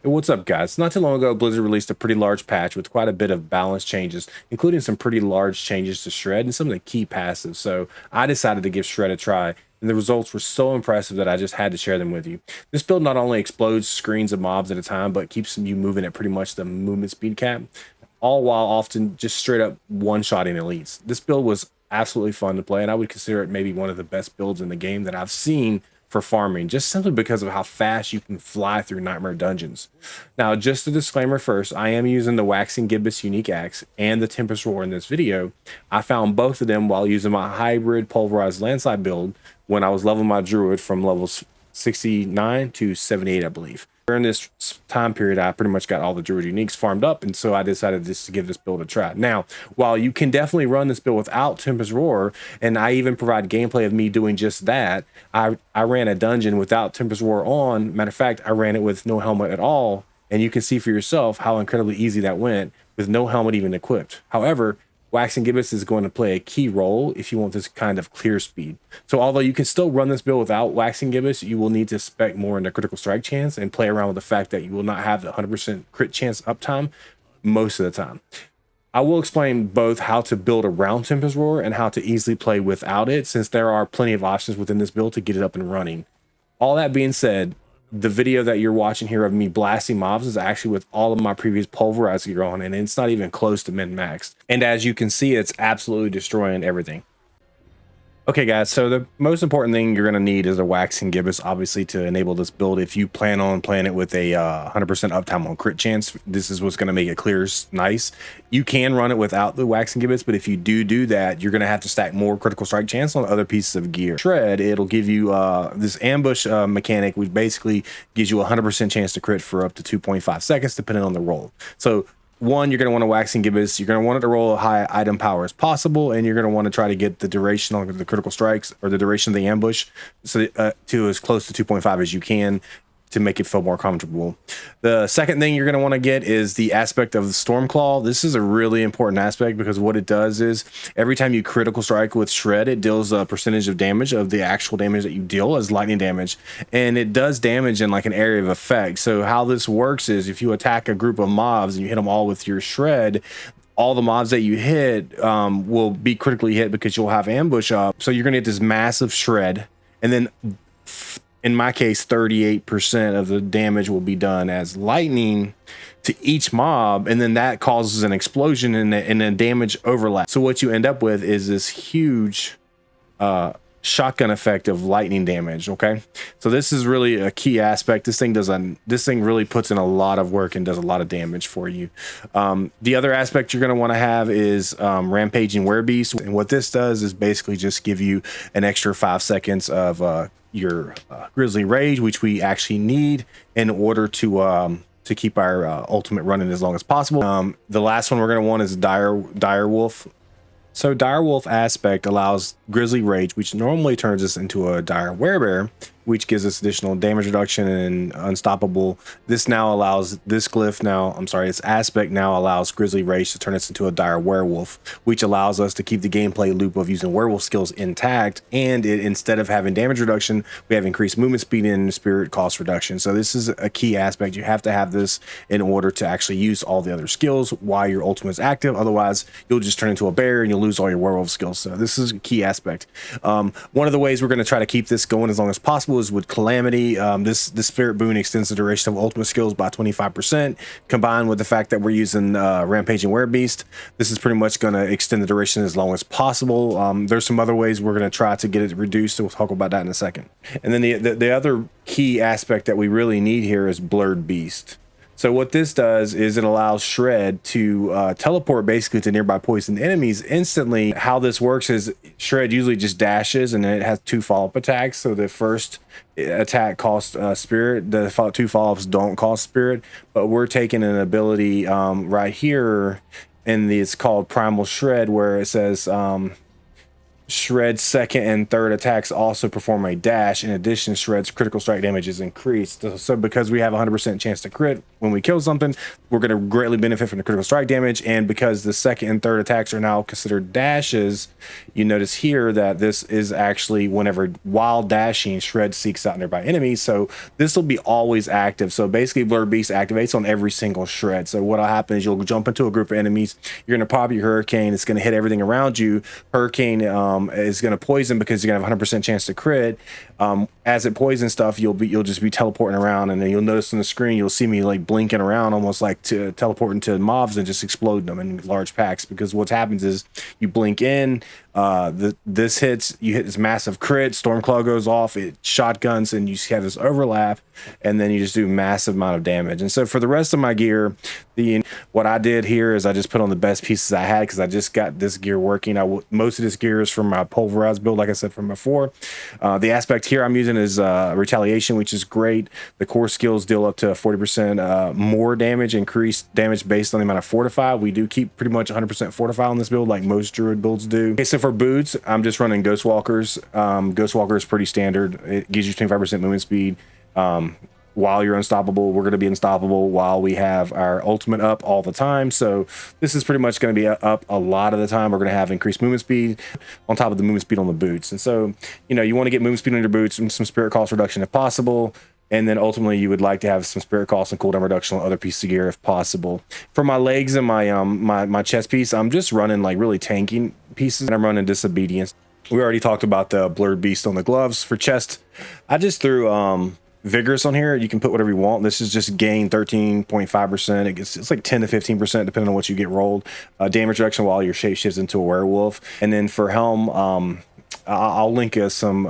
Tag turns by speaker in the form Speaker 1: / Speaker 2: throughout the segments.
Speaker 1: What's up, guys? Not too long ago, Blizzard released a pretty large patch with quite a bit of balance changes, including some pretty large changes to Shred and some of the key passives. So I decided to give Shred a try, and the results were so impressive that I just had to share them with you. This build not only explodes screens of mobs at a time, but keeps you moving at pretty much the movement speed cap, all while often just straight up one-shotting elites. This build was absolutely fun to play, and I would consider it maybe one of the best builds in the game that I've seen for farming, just simply because of how fast you can fly through nightmare dungeons. Now, just a disclaimer first, I am using the Waxing Gibbous unique axe and the Tempest Roar in this video. I found both of them while using my hybrid pulverized landslide build when I was leveling my Druid from levels 69 to 78, I believe. During this time period, I pretty much got all the Druid uniques farmed up, and so I decided just to give this build a try. Now, while you can definitely run this build without Tempest Roar, and I even provide gameplay of me doing just that, I ran a dungeon without Tempest Roar on. Matter of fact, I ran it with no helmet at all, and you can see for yourself how incredibly easy that went with no helmet even equipped. However, Waxing Gibbous is going to play a key role if you want this kind of clear speed. So although you can still run this build without Waxing Gibbous, you will need to spec more into critical strike chance and play around with the fact that you will not have the 100% crit chance uptime most of the time. I will explain both how to build around Tempest Roar and how to easily play without it, since there are plenty of options within this build to get it up and running. All that being said, the video that you're watching here of me blasting mobs is actually with all of my previous pulverized gear on, and it's not even close to min-maxed. And as you can see, it's absolutely destroying everything. Okay, guys, so the most important thing you're going to need is a Waxing Gibbous, obviously, to enable this build. If you plan on playing it with a 100% uptime on crit chance, this is what's going to make it clear nice. You can run it without the Waxing Gibbous, but if you do that, you're going to have to stack more critical strike chance on other pieces of gear. Shred, it'll give you this ambush mechanic, which basically gives you a 100% chance to crit for up to 2.5 seconds, depending on the roll. So one, you're going to want to Waxing Gibbous. You're going to want it to roll a high item power as possible, and you're going to want to try to get the duration on the critical strikes, or the duration of the ambush, so to as close to 2.5 as you can, to make it feel more comfortable. The second thing you're going to want to get is the aspect of the Stormclaw. This is a really important aspect because what it does is every time you critical strike with Shred, it deals a percentage of damage of the actual damage that you deal as lightning damage, and it does damage in like an area of effect. So how this works is if you attack a group of mobs and you hit them all with your Shred, all the mobs that you hit will be critically hit because you'll have ambush up. So you're going to get this massive Shred, and then in my case, 38% of the damage will be done as lightning to each mob, and then that causes an explosion and a damage overlap. So what you end up with is this huge shotgun effect of lightning damage. Okay, so this is really a key aspect. This thing really puts in a lot of work and does a lot of damage for you. The other aspect you're going to want to have is rampaging werebeast, and what this does is basically just give you an extra 5 seconds of your Grizzly Rage, which we actually need in order to keep our ultimate running as long as possible. The last one we're going to want is Dire Wolf. So Dire Wolf Aspect allows Grizzly Rage, which normally turns us into a Dire Werebear, which gives us additional damage reduction and unstoppable. This now allows this aspect now allows Grizzly Rage to turn us into a Dire Werewolf, which allows us to keep the gameplay loop of using werewolf skills intact, and instead of having damage reduction, we have increased movement speed and spirit cost reduction. So this is a key aspect. You have to have this in order to actually use all the other skills while your ultimate is active. Otherwise, you'll just turn into a bear and you'll lose all your werewolf skills. So this is a key aspect. One of the ways we're going to try to keep this going as long as possible is with Calamity. This Spirit Boon extends the duration of ultimate skills by 25%, combined with the fact that we're using Rampaging Werebeast. This is pretty much going to extend the duration as long as possible. There's some other ways we're going to try to get it reduced, so we'll talk about that in a second. And then the other key aspect that we really need here is Blurred Beast. So what this does is it allows Shred to teleport basically to nearby poisoned enemies instantly. How this works is Shred usually just dashes, and then it has 2 follow-up attacks. So the first attack costs spirit, the 2 follow-ups don't cost spirit, but we're taking an ability right here, and it's called Primal Shred, where it says Shred's second and third attacks also perform a dash. In addition, Shred's critical strike damage is increased. So because we have 100% chance to crit when we kill something, we're going to greatly benefit from the critical strike damage. And because the second and third attacks are now considered dashes, you notice here that this is actually whenever while dashing, Shred seeks out nearby enemies. So this will be always active. So basically, Blurred Beast activates on every single Shred. So what'll happen is you'll jump into a group of enemies. You're going to pop your Hurricane. It's going to hit everything around you. Hurricane is going to poison because you're going to have 100% chance to crit. As it poisons stuff, you'll just be teleporting around, and then you'll notice on the screen you'll see me like blinking around, almost like teleporting to mobs and just exploding them in large packs. Because what happens is you blink in, this hits, you hit this massive crit, Stormclaw goes off, it shotguns, and you have this overlap, and then you just do massive amount of damage. And so for the rest of my gear, what I did here is I just put on the best pieces I had because I just got this gear working. Most of this gear is from my pulverized build, like I said from before. The aspect here I'm using is retaliation, which is great. The core skills deal up to 40% more damage, increased damage based on the amount of fortify. We do keep pretty much 100% fortify on this build, like most Druid builds do. Okay, so for boots, I'm just running Ghostwalkers. Ghostwalker is pretty standard. It gives you 25% movement speed. While you're unstoppable, we're going to be unstoppable while we have our ultimate up all the time. So this is pretty much going to be up a lot of the time. We're going to have increased movement speed on top of the movement speed on the boots. And so, you know, you want to get movement speed on your boots and some spirit cost reduction if possible. And then ultimately you would like to have some spirit cost and cooldown reduction on other pieces of gear if possible. For my legs and my my chest piece, I'm just running like really tanking pieces, and I'm running Disobedience. We already talked about the Blurred Beast on the gloves. For chest, I just threw Vigorous on here. You can put whatever you want. This is just gain 13.5%. It's like 10 to 15% depending on what you get rolled. Damage reduction while your shape shifts into a werewolf. And then for helm, I'll link some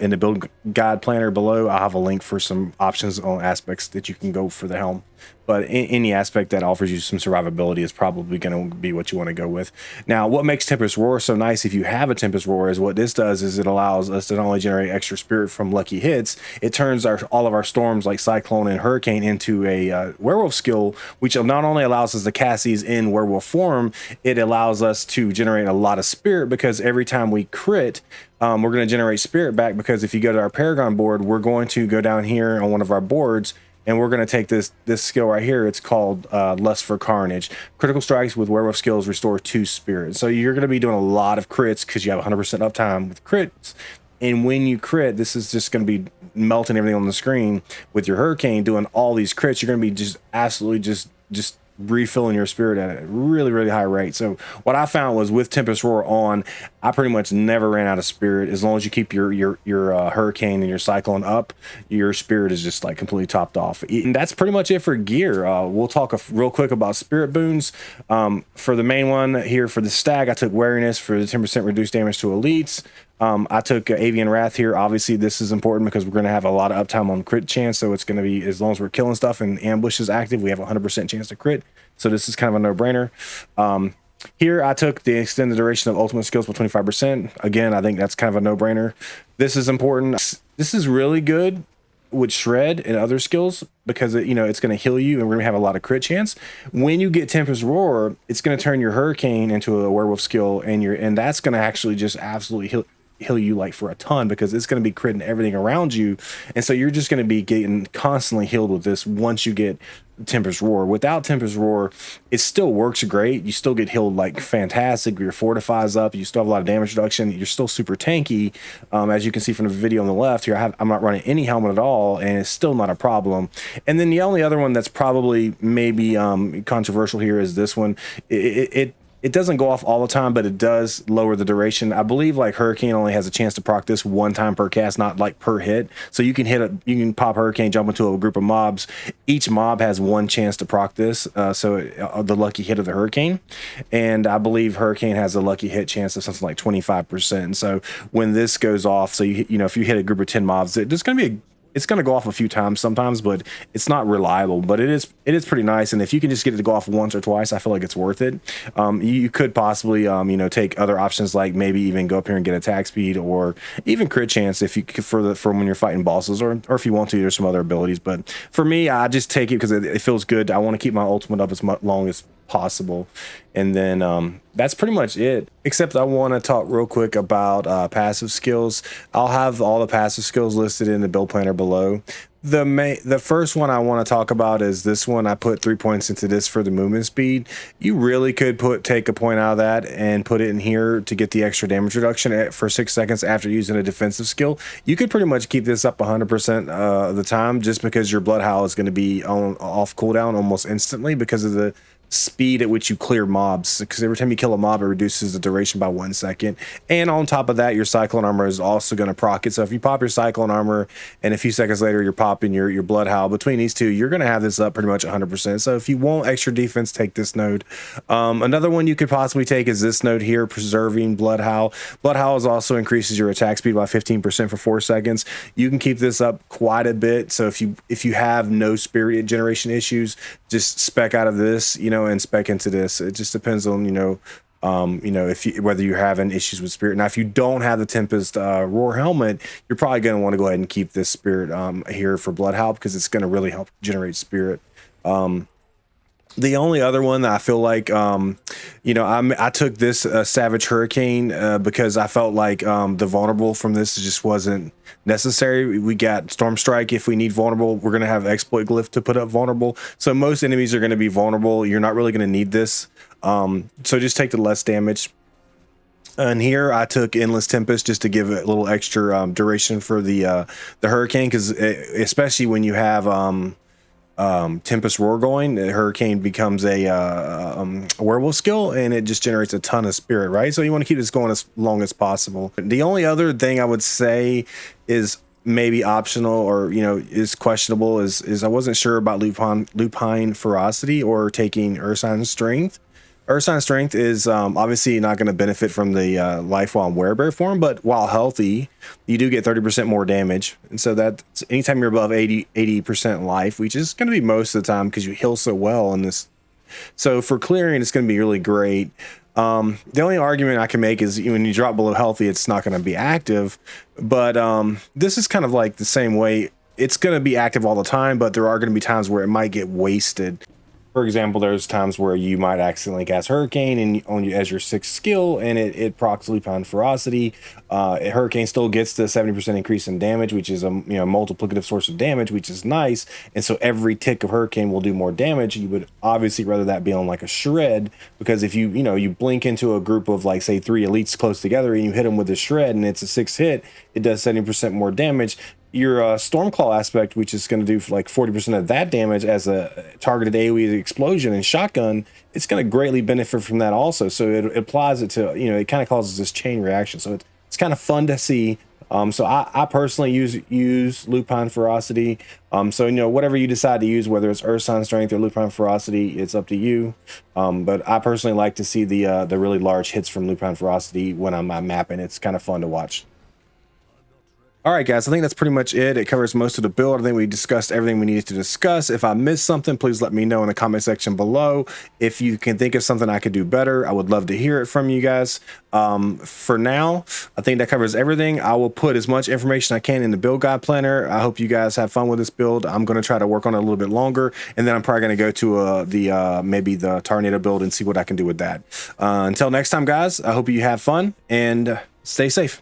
Speaker 1: in the build guide planner below. I'll have a link for some options on aspects that you can go for the helm. But any aspect that offers you some survivability is probably going to be what you want to go with. Now, what makes Tempest Roar so nice if you have a Tempest Roar is what this does is it allows us to not only generate extra spirit from lucky hits, it turns all of our storms like Cyclone and Hurricane into a werewolf skill, which not only allows us to cast these in werewolf form, it allows us to generate a lot of spirit because every time we crit, we're going to generate spirit back because if you go to our Paragon board, we're going to go down here on one of our boards and we're going to take this skill right here. It's called Lust for Carnage. Critical strikes with werewolf skills restore 2 spirit. So you're going to be doing a lot of crits because you have 100% uptime with crits. And when you crit, this is just going to be melting everything on the screen. With your Hurricane doing all these crits, you're going to be just absolutely just refilling your spirit at a really, really high rate. So what I found was with Tempest Roar on, I pretty much never ran out of spirit. As long as you keep your Hurricane and your Cyclone up, your spirit is just like completely topped off. And that's pretty much it for gear. We'll talk real quick about spirit boons. For the main one here for the stag, I took wariness for the 10% reduced damage to elites. I took Avian Wrath here. Obviously, this is important because we're going to have a lot of uptime on crit chance. So it's going to be, as long as we're killing stuff and ambush is active, we have a 100% chance to crit. So this is kind of a no-brainer. Here, I took the extended duration of ultimate skills by 25%. Again, I think that's kind of a no-brainer. This is important. This is really good with Shred and other skills because it's going to heal you and we're going to have a lot of crit chance. When you get Tempest Roar, it's going to turn your Hurricane into a werewolf skill, and that's going to actually just absolutely heal you like for a ton because it's going to be critting everything around you. And so you're just going to be getting constantly healed with this once you get Tempest Roar. Without Tempest Roar, it still works great. You still get healed like fantastic. Your fortifies up. You still have a lot of damage reduction. You're still super tanky. As you can see from the video on the left here, I'm not running any helmet at all, and it's still not a problem. And then the only other one that's probably maybe controversial here is this one. It doesn't go off all the time, but it does lower the duration. I believe like Hurricane only has a chance to proc this 1 time per cast, not like per hit. So you can you can pop Hurricane, jump into a group of mobs. Each mob has 1 chance to proc this. The lucky hit of the Hurricane, and I believe Hurricane has a lucky hit chance of something like 25%. So when this goes off, so if you hit a group of 10 mobs, it's going to go off a few times sometimes, but it's not reliable. But it is pretty nice, and if you can just get it to go off once or twice, I feel like it's worth it. You could possibly take other options, like maybe even go up here and get attack speed or even crit chance if you for when you're fighting bosses, or if you want to, there's some other abilities. But for me, I just take it because it feels good. I want to keep my ultimate up as long as possible. And then that's pretty much it, except I want to talk real quick about passive skills. I'll have all the passive skills listed in the build planner below. The first one I want to talk about is this one. I put 3 points into this for the movement speed. You really could take a point out of that and put it in here to get the extra damage reduction for 6 seconds after using a defensive skill. You could pretty much keep this up 100% of the time, just because your blood howl is going to be off cooldown almost instantly because of the speed at which you clear mobs, because every time you kill a mob it reduces the duration by 1 second. And on top of that, your cyclone armor is also going to proc it. So if you pop your cyclone armor and a few seconds later you're popping your blood howl, between these two you're going to have this up pretty much 100%. So if you want extra defense, take this node. Another one you could possibly take is this node here, preserving blood howl. Blood howl also increases your attack speed by 15% for 4 seconds. You can keep this up quite a bit. So if you have no spirit generation issues, just spec out of this, and spec into this. It just depends on, whether you're having issues with spirit. Now, if you don't have the Tempest Roar helmet, you're probably going to want to go ahead and keep this spirit here for blood howl, because it's going to really help generate spirit. The only other one that I feel like, I took this Savage Hurricane because I felt like the vulnerable from this just wasn't necessary. We got Storm Strike. If we need vulnerable, we're going to have Exploit Glyph to put up vulnerable. So most enemies are going to be vulnerable. You're not really going to need this. So just take the less damage. And here I took Endless Tempest just to give it a little extra duration for the Hurricane, because especially when you have Tempest Roar going, the Hurricane becomes a werewolf skill, and it just generates a ton of spirit, right? So you want to keep this going as long as possible. The only other thing I would say is maybe optional, or is questionable, is I wasn't sure about Lupine Ferocity or taking Ursine Strength. Ursine Strength is obviously not going to benefit from the life while in werebear form, but while healthy, you do get 30% more damage. And so that's anytime you're above 80% life, which is going to be most of the time because you heal so well in this. So for clearing, it's going to be really great. The only argument I can make is when you drop below healthy, it's not going to be active. But this is kind of like the same way. It's going to be active all the time, but there are going to be times where it might get wasted. For example, there's times where you might accidentally cast Hurricane and as your 6th skill, and it procs Lupine Ferocity. Hurricane still gets the 70% increase in damage, which is a multiplicative source of damage, which is nice. And so every tick of Hurricane will do more damage. You would obviously rather that be on like a shred, because if you blink into a group of like say 3 elites close together and you hit them with a shred and it's a 6 hit, it does 70% more damage. Your Stormclaw Aspect, which is going to do like 40% of that damage as a targeted AoE explosion and shotgun, it's going to greatly benefit from that also. So it applies it to, it kind of causes this chain reaction. So it's kind of fun to see. So I personally use Lupine Ferocity. So whatever you decide to use, whether it's Ursine Strength or Lupine Ferocity, it's up to you. But I personally like to see the really large hits from Lupine Ferocity when I'm mapping. It's kind of fun to watch. All right, guys, I think that's pretty much it. It covers most of the build. I think we discussed everything we needed to discuss. If I missed something, please let me know in the comment section below. If you can think of something I could do better, I would love to hear it from you guys. For now, I think that covers everything. I will put as much information I can in the build guide planner. I hope you guys have fun with this build. I'm going to try to work on it a little bit longer, and then I'm probably going to go to maybe the Tornado build and see what I can do with that. Until next time, guys, I hope you have fun and stay safe.